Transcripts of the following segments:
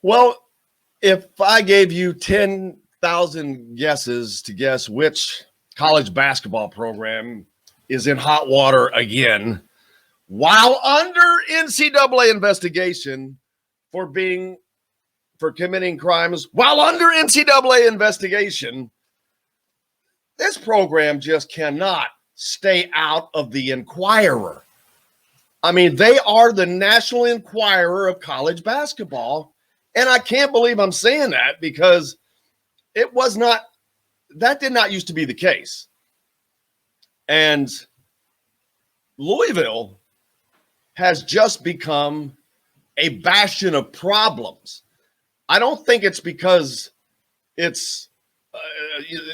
Well, if I gave you 10,000 guesses to guess which college basketball program is in hot water again, while under NCAA investigation for committing crimes, while under NCAA investigation, this program just cannot stay out of the Enquirer. I mean, they are the National Enquirer of college basketball. And I can't believe I'm saying that because that did not used to be the case. And Louisville has just become a bastion of problems. I don't think it's because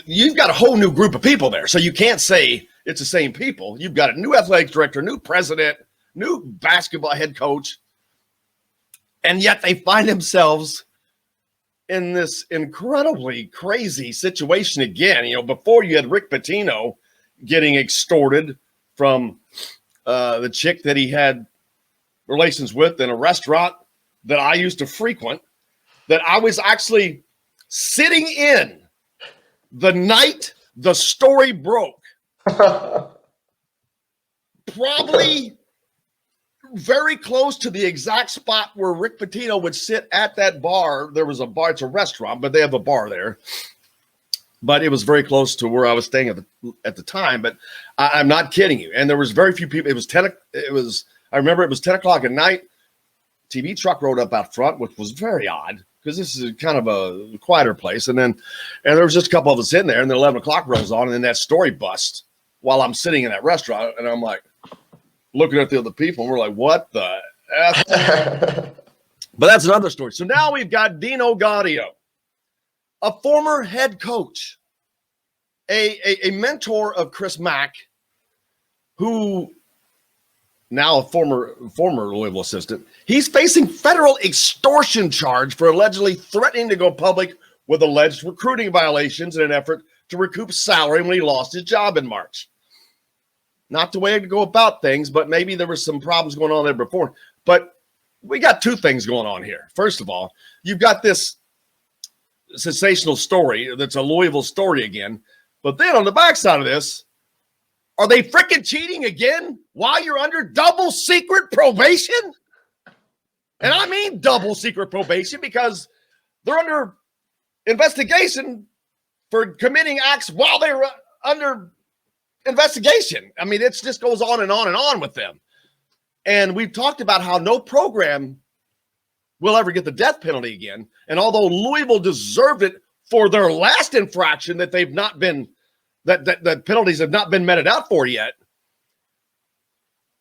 you've got a whole new group of people there. So you can't say it's the same people. You've got a new athletic director, new president, new basketball head coach. And yet they find themselves in this incredibly crazy situation again. You know, before you had Rick Pitino getting extorted from the chick that he had relations with in a restaurant that I used to frequent, that I was actually sitting in the night the story broke. Probably very close to the exact spot where Rick Pitino would sit at that bar. There was a bar, it's a restaurant, but they have a bar there. But it was very close to where I was staying at the time. But I'm not kidding you. And there was very few people. I remember it was 10 o'clock at night. TV truck rode up out front, which was very odd because this is kind of a quieter place. And there was just a couple of us in there, and then 11 o'clock rolls on, and then that story busts while I'm sitting in that restaurant. And I'm like, looking at the other people, and we're like, what the F? But that's another story. So now we've got Dino Gaudio, a former head coach, a mentor of Chris Mack, who now a former Louisville assistant. He's facing federal extortion charge for allegedly threatening to go public with alleged recruiting violations in an effort to recoup salary when he lost his job in March. Not the way to go about things, but maybe there were some problems going on there before. But we got two things going on here. First of all, you've got this sensational story that's a Louisville story again. But then on the backside of this, are they freaking cheating again while you're under double secret probation? And I mean double secret probation because they're under investigation for committing acts while they were under investigation. I mean, it just goes on and on and on with them. And we've talked about how no program will ever get the death penalty again. And although Louisville deserved it for their last infraction that they've not been, that penalties have not been meted out for yet,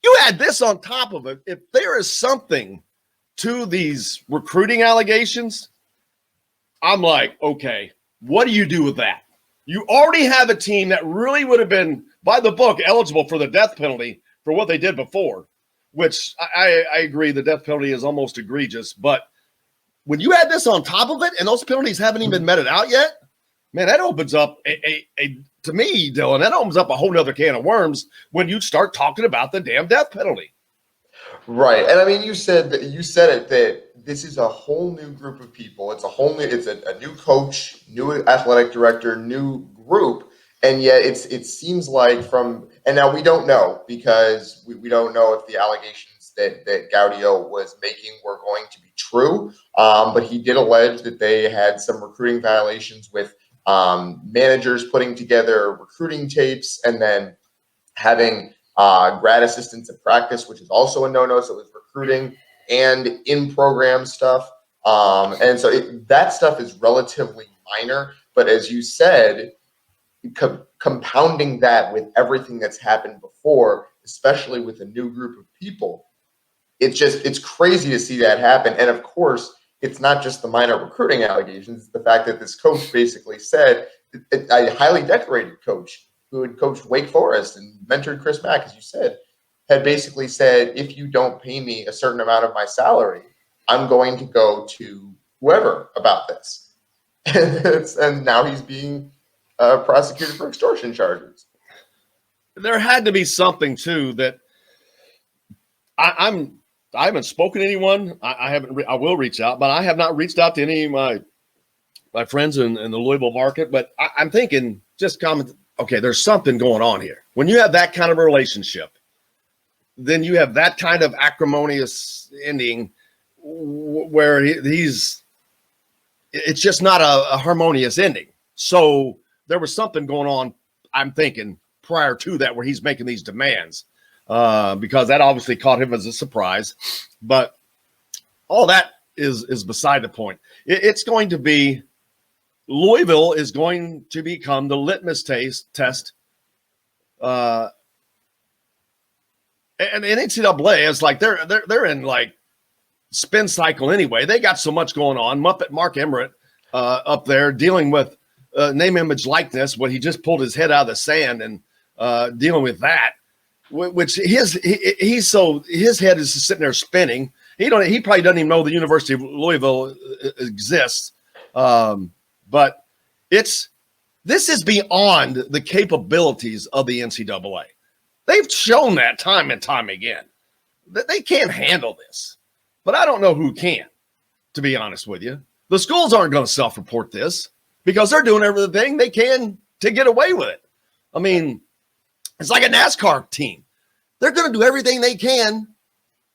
you add this on top of it. If there is something to these recruiting allegations, I'm like, okay, what do you do with that? You already have a team that really would have been, by the book, eligible for the death penalty for what they did before, which I agree the death penalty is almost egregious. But when you add this on top of it and those penalties haven't even been meted out yet, man, that opens up to me, Dylan, that opens up a whole nother can of worms when you start talking about the damn death penalty. Right. And I mean, you said it that this is a whole new group of people. It's a new coach, new athletic director, new group. And yet it seems like and now we don't know because we don't know if the allegations that Gaudio was making were going to be true. But he did allege that they had some recruiting violations with managers putting together recruiting tapes and then having grad assistants at practice, which is also a no-no. So it was recruiting and in-program stuff. And so that stuff is relatively minor. But as you said, compounding that with everything that's happened before, especially with a new group of people, it's crazy to see that happen. And of course, it's not just the minor recruiting allegations. It's the fact that this coach basically said, a highly decorated coach who had coached Wake Forest and mentored Chris Mack, as you said, had basically said, if you don't pay me a certain amount of my salary, I'm going to go to whoever about this. And now he's being prosecuted for extortion charges. There had to be something, too, that I'm I haven't spoken to anyone. I haven't. I will reach out, but I have not reached out to any of my friends in the Louisville market. But I'm thinking, just comment. Okay, there's something going on here. When you have that kind of a relationship, then you have that kind of acrimonious ending where he's. It's just not a harmonious ending. So there was something going on, I'm thinking, prior to that, where he's making these demands, because that obviously caught him as a surprise. But all that is beside the point. It's going to be, Louisville is going to become the litmus test. And NCAA is like they're in like spin cycle anyway. They got so much going on. Muppet Mark Emmert up there dealing with name, image, likeness. What he just pulled his head out of the sand and dealing with that, which his head is sitting there spinning. He probably doesn't even know the University of Louisville exists. But this is beyond the capabilities of the NCAA. They've shown that time and time again that they can't handle this. But I don't know who can, to be honest with you. The schools aren't going to self-report this because they're doing everything they can to get away with it. I mean, it's like a NASCAR team. They're going to do everything they can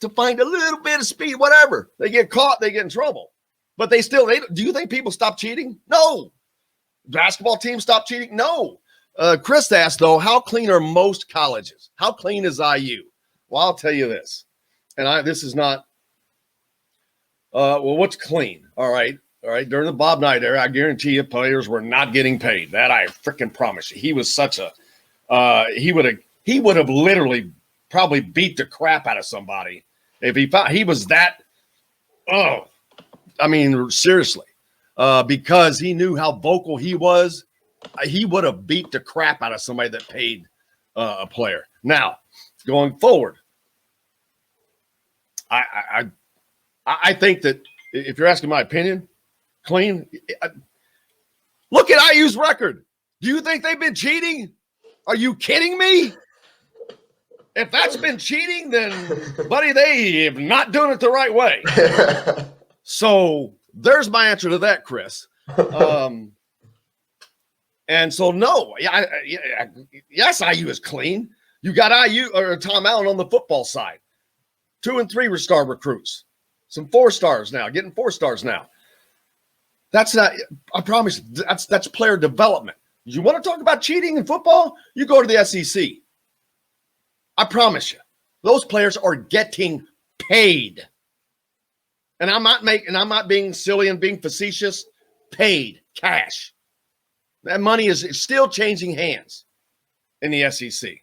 to find a little bit of speed, whatever. They get caught, they get in trouble. But do you think people stop cheating? No. Basketball teams stop cheating? No. Chris asked, though, how clean are most colleges? How clean is IU? Well, I'll tell you this. And this is not, what's clean? All right. During the Bob Knight era, I guarantee you players were not getting paid. That I freaking promise you. He was such a, he would have literally probably beat the crap out of somebody if he found he was that. Oh, I mean, seriously, because he knew how vocal he was, he would have beat the crap out of somebody that paid a player. Now, going forward, I think that if you're asking my opinion, clean. Look at IU's record. Do you think they've been cheating? Are you kidding me? If that's been cheating, then, buddy, they have not doing it the right way. So there's my answer to that, Chris. And so, no, yes, IU is clean. You got IU or Tom Allen on the football side. 2 and 3 star recruits. Some 4 stars now, getting 4 stars now. That's not, I promise you, that's player development. You want to talk about cheating in football? You go to the SEC. I promise you, those players are getting paid. And I'm not being silly and being facetious. Paid cash. That money is still changing hands in the SEC.